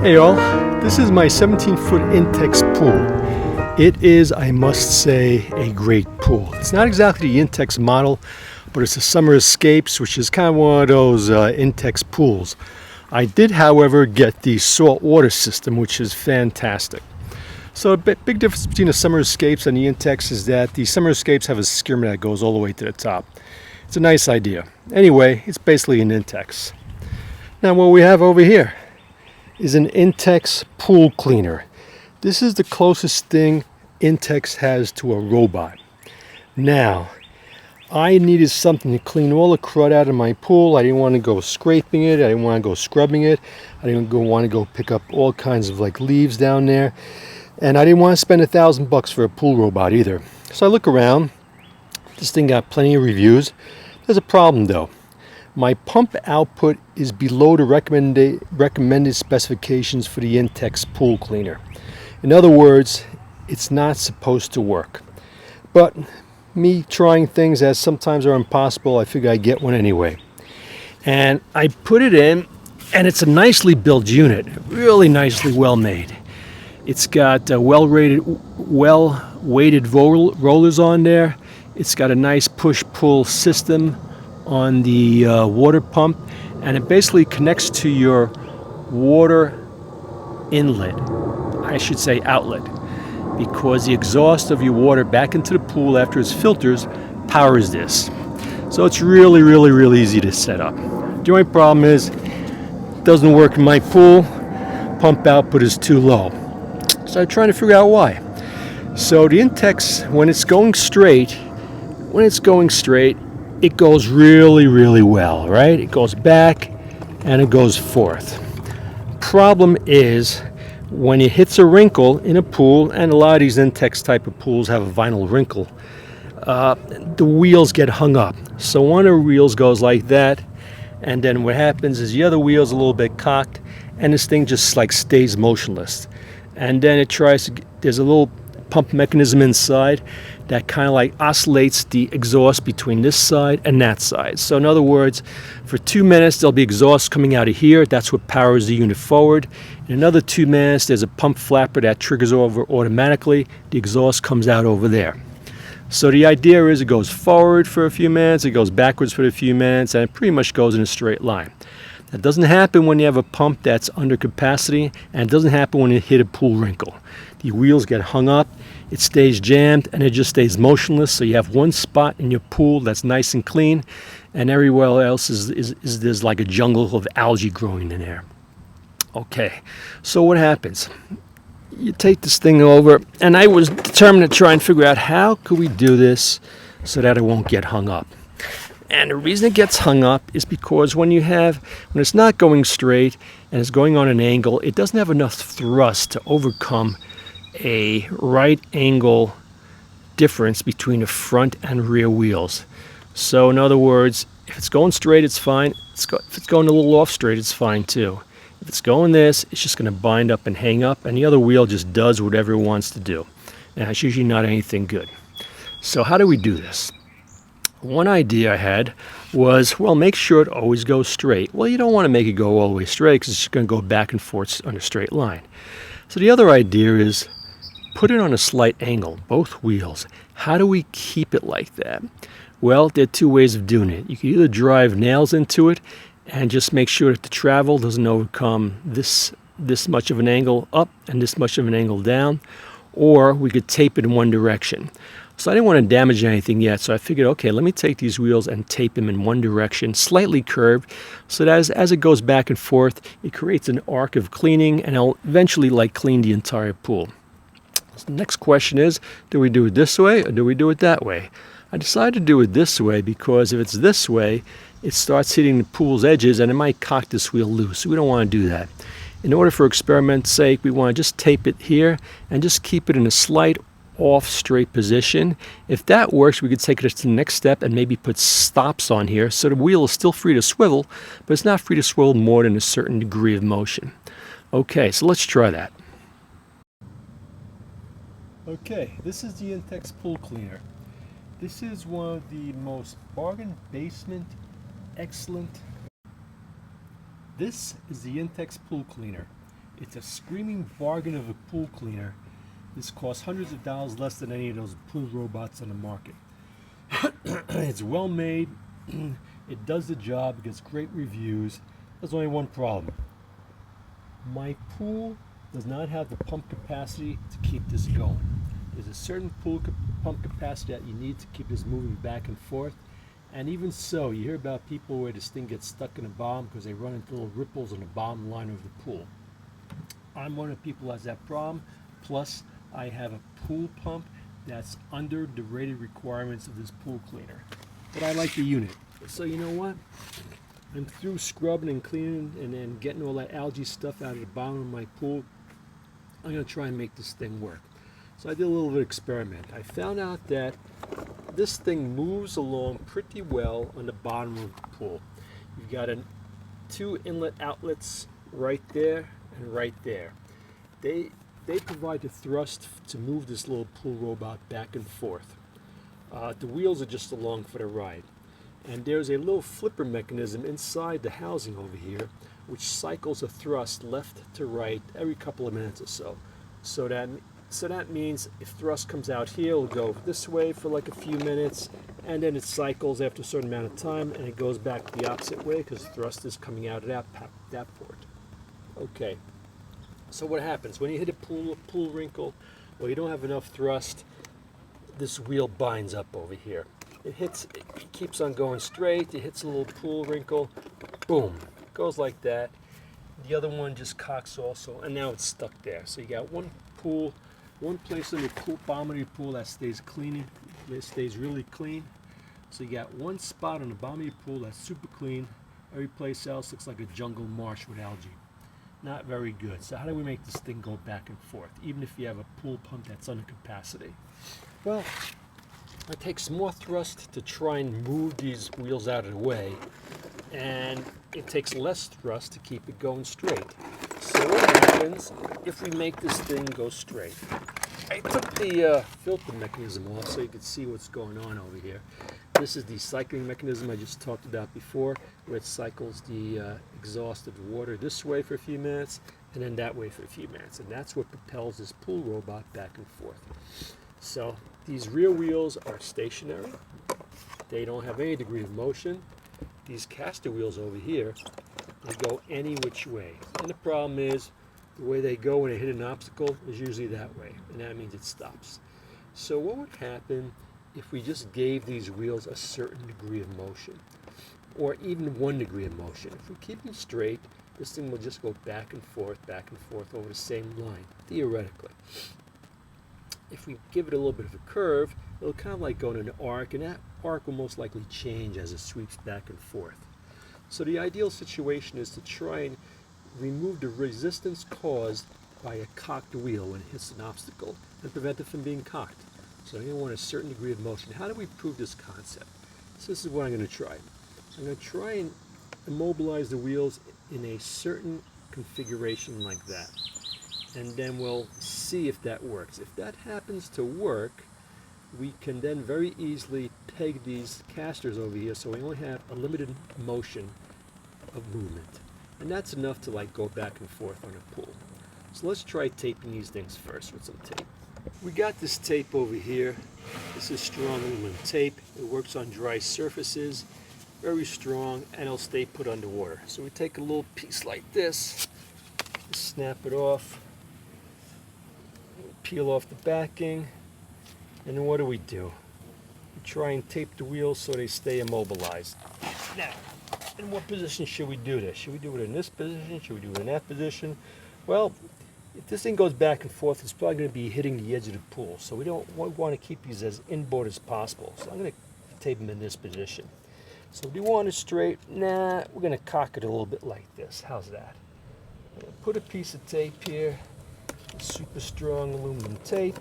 Hey all, this is my 17-foot Intex pool. It is, I must say, a great pool. It's not exactly the Intex model, but it's a Summer Escapes, which is kind of one of those Intex pools. I did, however, get the salt water system, which is fantastic. So a big difference between the Summer Escapes and the Intex is that the Summer Escapes have a skimmer that goes all the way to the top. It's a nice idea. Anyway, it's basically an Intex. Now what we have over here is an Intex pool cleaner. This is the closest thing Intex has to a robot. Now, I needed something to clean all the crud out of my pool. I didn't want to go scraping it. I didn't want to go scrubbing it. I didn't want to go pick up all kinds of leaves down there. And I didn't want to spend $1,000 for a pool robot either. So I look around. This thing got plenty of reviews. There's a problem though. My pump output is below the recommended specifications for the Intex pool cleaner. In other words, it's not supposed to work. But me trying things that sometimes are impossible, I figure I'd get one anyway. And I put it in, and it's a nicely built unit, really nicely well made. It's got well-weighted rollers on there. It's got a nice push-pull system on the water pump, and it basically connects to your water inlet, I should say outlet, because the exhaust of your water back into the pool after its filters powers this. So it's really easy to set up. The only problem is it doesn't work in my pool. Pump output is too low. So I'm trying to figure out why. So the Intex, when it's going straight, it goes really well, right? It goes back and it goes forth. Problem is when it hits a wrinkle in a pool, and a lot of these Intex type of pools have a vinyl wrinkle, the wheels get hung up. So one of the wheels goes like that, and then what happens is the other wheel's a little bit cocked, and this thing just stays motionless. And then it tries to, there's a little pump mechanism inside that kind of oscillates the exhaust between this side and that side. So in other words, for 2 minutes there'll be exhaust coming out of here. That's what powers the unit forward. In another 2 minutes there's a pump flapper that triggers over automatically. The exhaust comes out over there. So the idea is it goes forward for a few minutes, it goes backwards for a few minutes, and it pretty much goes in a straight line. That doesn't happen when you have a pump that's under capacity, and it doesn't happen when you hit a pool wrinkle. The wheels get hung up, it stays jammed, and it just stays motionless. So you have one spot in your pool that's nice and clean, and everywhere else is there's like a jungle of algae growing in there. Okay, so what happens? You take this thing over, and I was determined to try and figure out how could we do this so that it won't get hung up. And the reason it gets hung up is because when it's not going straight and it's going on an angle, it doesn't have enough thrust to overcome a right angle difference between the front and rear wheels. So in other words, if it's going straight, it's fine. If it's going a little off straight, it's fine too. If it's going this, it's just going to bind up and hang up, and the other wheel just does whatever it wants to do. And it's usually not anything good. So how do we do this? One idea I had was, well, make sure it always goes straight. Well, you don't want to make it go all the way straight because it's just going to go back and forth on a straight line. So the other idea is put it on a slight angle, both wheels. How do we keep it like that? Well, there are two ways of doing it. You can either drive nails into it and just make sure that the travel doesn't overcome this much of an angle up and this much of an angle down, or we could tape it in one direction. So I didn't want to damage anything yet, so I figured, okay, let me take these wheels and tape them in one direction, slightly curved, so that as it goes back and forth, it creates an arc of cleaning, and I'll eventually clean the entire pool. So the next question is, do we do it this way or do we do it that way? I decided to do it this way because if it's this way, it starts hitting the pool's edges and it might cock this wheel loose. We don't want to do that. In order for experiment's sake, we want to just tape it here and just keep it in a slight off straight position. If that works, we could take it to the next step and maybe put stops on here so the wheel is still free to swivel, but it's not free to swivel more than a certain degree of motion. Okay, so let's try that. Okay, this is the Intex pool cleaner. This is one of the most bargain basement excellent. This is the Intex pool cleaner. It's a screaming bargain of a pool cleaner. This costs hundreds of dollars less than any of those pool robots on the market. It's well made, it does the job, it gets great reviews. There's only one problem. My pool does not have the pump capacity to keep this going. There's a certain pump capacity that you need to keep this moving back and forth. And even so, you hear about people where this thing gets stuck in the bottom because they run into little ripples on the bottom line of the pool. I'm one of the people who has that problem. Plus, I have a pool pump that's under the rated requirements of this pool cleaner. But I like the unit. So you know what? I'm through scrubbing and cleaning and then getting all that algae stuff out of the bottom of my pool. I'm going to try and make this thing work. So I did a little bit of experiment. I found out that this thing moves along pretty well on the bottom of the pool. You've got two inlet outlets right there and right there. They provide the thrust to move this little pool robot back and forth. The wheels are just along for the ride. And there's a little flipper mechanism inside the housing over here which cycles a thrust left to right every couple of minutes or so. So that means if thrust comes out here, it'll go this way for like a few minutes, and then it cycles after a certain amount of time and it goes back the opposite way because thrust is coming out of that port. Okay. So what happens when you hit a pool wrinkle? Well, you don't have enough thrust. This wheel binds up over here. It keeps on going straight. It hits a little pool wrinkle. Boom, goes like that. The other one just cocks also, and now it's stuck there. So you got one place in the bottom of your pool that stays clean. It stays really clean. So you got one spot on the bottom of your pool that's super clean. Every place else looks like a jungle marsh with algae. Not very good. So how do we make this thing go back and forth, even if you have a pool pump that's under capacity? Well, it takes more thrust to try and move these wheels out of the way, and it takes less thrust to keep it going straight. So what happens if we make this thing go straight? I took the filter mechanism off so you can see what's going on over here. This is the cycling mechanism I just talked about before, where it cycles the exhaust of the water this way for a few minutes and then that way for a few minutes. And that's what propels this pool robot back and forth. So these rear wheels are stationary. They don't have any degree of motion. These caster wheels over here, they go any which way. And the problem is, the way they go when they hit an obstacle is usually that way, and that means it stops. So what would happen if we just gave these wheels a certain degree of motion, or even 1 degree of motion? If we keep them straight, this thing will just go back and forth over the same line, theoretically. If we give it a little bit of a curve, it'll kind of like go in an arc, and that arc will most likely change as it sweeps back and forth. So the ideal situation is to try and remove the resistance caused by a cocked wheel when it hits an obstacle and prevent it from being cocked. So you want a certain degree of motion. How do we prove this concept? So this is what I'm going to try. I'm going to try and immobilize the wheels in a certain configuration like that. And then we'll see if that works. If that happens to work, we can then very easily peg these casters over here so we only have a limited motion of movement. And that's enough to like go back and forth on a pool. So let's try taping these things first with some tape. We got this tape over here. This is strong aluminum tape. It works on dry surfaces, very strong, and it'll stay put underwater. So we take a little piece like this, snap it off, peel off the backing, and then what do? We try and tape the wheels so they stay immobilized. Now, in what position should we do this? Should we do it in this position? Should we do it in that position? Well, if this thing goes back and forth, it's probably going to be hitting the edge of the pool. So we want to keep these as inboard as possible. So I'm going to tape them in this position. So do you want it straight? Nah, we're going to cock it a little bit like this. How's that? Put a piece of tape here, super strong aluminum tape,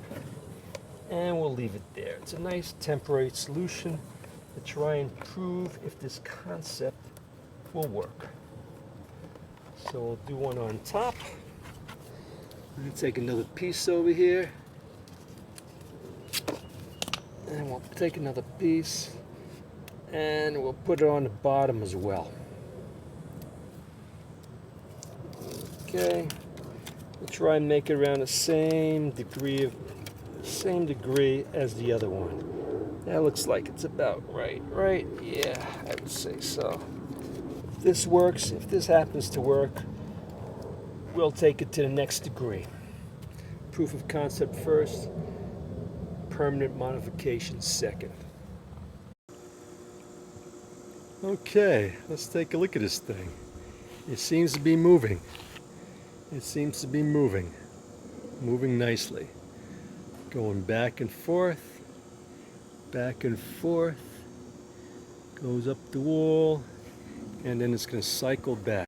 and we'll leave it there. It's a nice temporary solution to try and prove if this concept will work. So we'll do one on top. I'm going to take another piece over here, and we'll take another piece and we'll put it on the bottom as well. Okay, We'll try and make it around the same degree as the other one. That looks like it's about right? Yeah, I would say so. If this works, if this happens to work, we'll take it to the next degree. Proof of concept first, permanent modification second. Okay, let's take a look at this thing. It seems to be moving. It seems to be moving nicely. Going back and forth, goes up the wall, and then it's going to cycle back.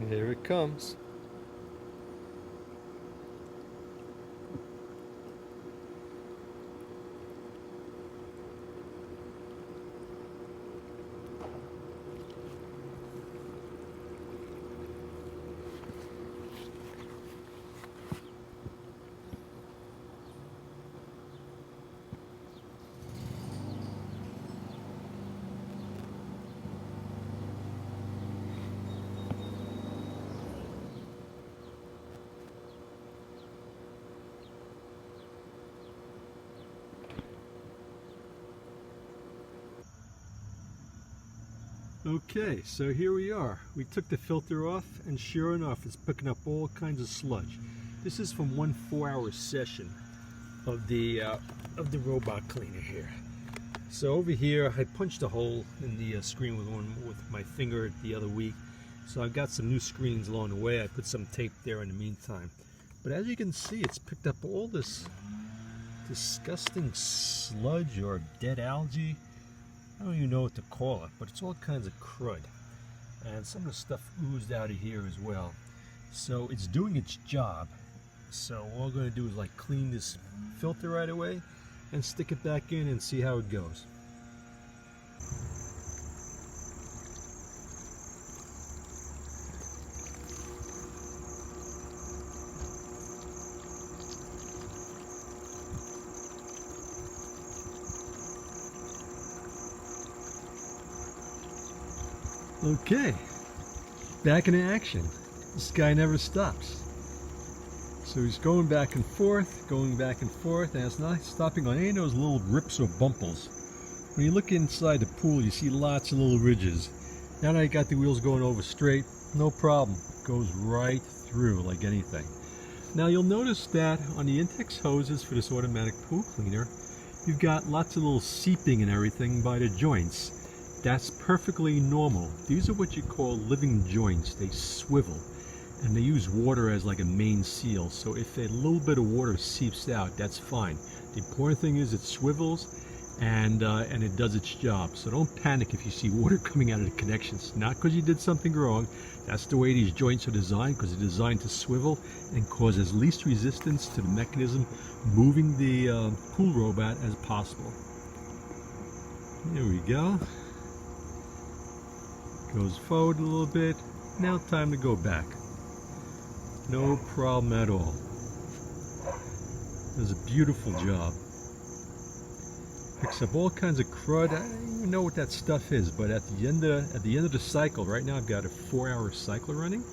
Here it comes. Okay, so here we are. We took the filter off, and sure enough, it's picking up all kinds of sludge. This is from one 4-hour session of the robot cleaner here. So over here, I punched a hole in the screen with my finger the other week. So I've got some new screens along the way. I put some tape there in the meantime. But as you can see, it's picked up all this disgusting sludge or dead algae. I don't even know what to call it, but it's all kinds of crud. And some of the stuff oozed out of here as well. So it's doing its job. So all I'm going to do is like clean this filter right away and stick it back in and see how it goes. Okay, back in action. This guy never stops. So he's going back and forth, and it's not stopping on any of those little rips or bumples. When you look inside the pool, you see lots of little ridges. Now that I got the wheels going over straight, no problem. It goes right through like anything. Now you'll notice that on the Intex hoses for this automatic pool cleaner, you've got lots of little seeping and everything by the joints. That's perfectly normal. These are what you call living joints. They swivel, and they use water as like a main seal. So if a little bit of water seeps out, that's fine. The important thing is it swivels and it does its job. So don't panic if you see water coming out of the connections. Not because you did something wrong. That's the way these joints are designed, because they're designed to swivel and cause as least resistance to the mechanism moving the pool robot as possible. There we go. Goes forward a little bit. Now time to go back. No problem at all. Does a beautiful job. Picks up all kinds of crud. I don't even know what that stuff is, but at the end of the cycle, right now I've got a 4-hour cycle running.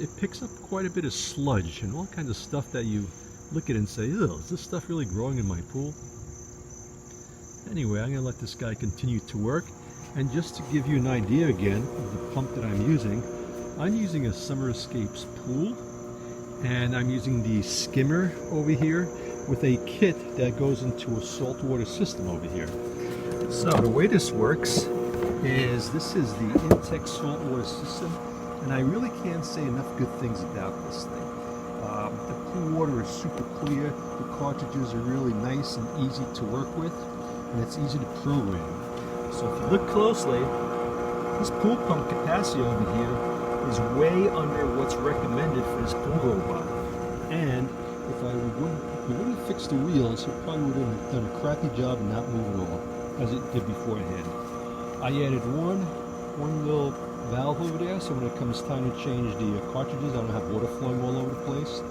It picks up quite a bit of sludge and all kinds of stuff that you look at and say, "Ew, is this stuff really growing in my pool?" Anyway, I'm gonna let this guy continue to work. And just to give you an idea again of the pump that I'm using a Summer Escapes pool, and I'm using the skimmer over here with a kit that goes into a saltwater system over here. So the way this works is this is the Intex saltwater system, and I really can't say enough good things about this thing. The pool water is super clear. The cartridges are really nice and easy to work with. and it's easy to program. So if you look closely, this pool pump capacity over here is way under what's recommended for this pool robot. And if we wouldn't fix the wheels, it probably would have done a crappy job and not move at all, as it did beforehand. I added one little valve over there, so when it comes time to change the cartridges, I don't have water flowing all over the place.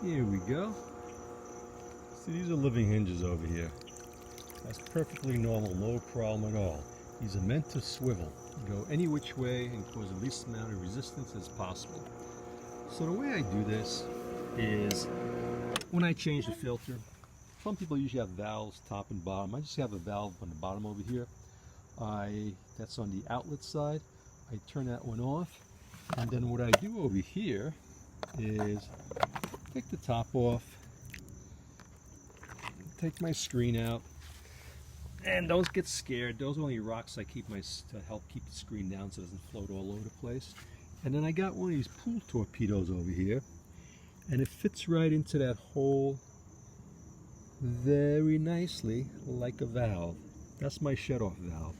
Here we go. See, these are living hinges over here. That's perfectly normal, no problem at all. These are meant to swivel, go any which way and cause the least amount of resistance as possible. So the way I do this is when I change the filter, some people usually have valves top and bottom. I just have a valve on the bottom over here. That's on the outlet side. I turn that one off, and then what I do over here is take the top off, take my screen out, and don't get scared. Those are only rocks I keep to help keep the screen down so it doesn't float all over the place. And then I got one of these pool torpedoes over here, and it fits right into that hole very nicely like a valve. That's my shut-off valve.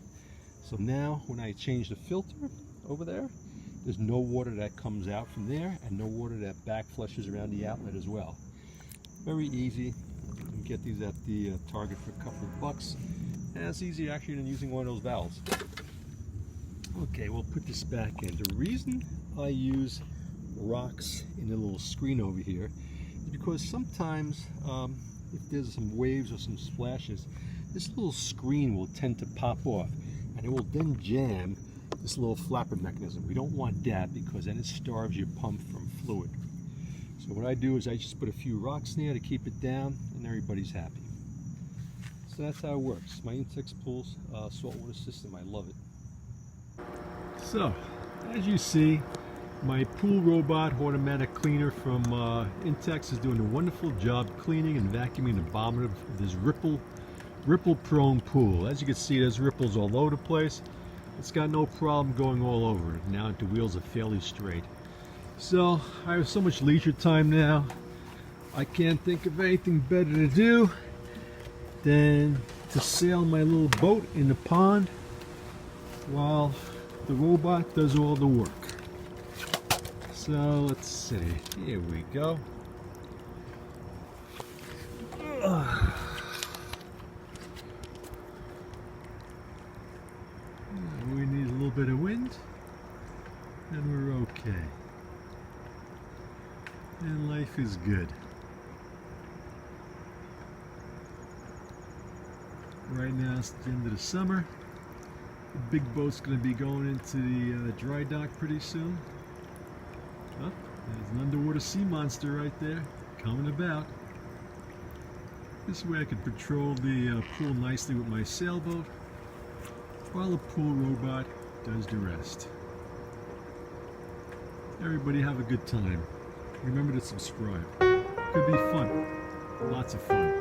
So now when I change the filter over there, there's no water that comes out from there and no water that back flushes around the outlet as well. Very easy. You can get these at the Target for a couple of bucks. And it's easy actually than using one of those valves. Okay, we'll put this back in. The reason I use rocks in the little screen over here is because sometimes if there's some waves or some splashes, this little screen will tend to pop off and it will then jam this little flapper mechanism. We don't want that because then it starves your pump from fluid. So what I do is I just put a few rocks in there to keep it down and everybody's happy. So that's how it works. My Intex pool's saltwater system, I love it. So, as you see, my pool robot automatic cleaner from Intex is doing a wonderful job cleaning and vacuuming the bottom of this ripple-prone pool. As you can see, there's ripples all over the place. It's got no problem going all over it now that the wheels are fairly straight. So, I have so much leisure time now, I can't think of anything better to do than to sail my little boat in the pond while the robot does all the work. So let's see, here we go. We need a little bit of wind and we're okay. And life is good. Right now it's the end of the summer. The big boat's going to be going into the dry dock pretty soon. Oh, there's an underwater sea monster right there, coming about. This way I can patrol the pool nicely with my sailboat, while the pool robot does the rest. Everybody have a good time. Remember to subscribe. Could be fun. Lots of fun.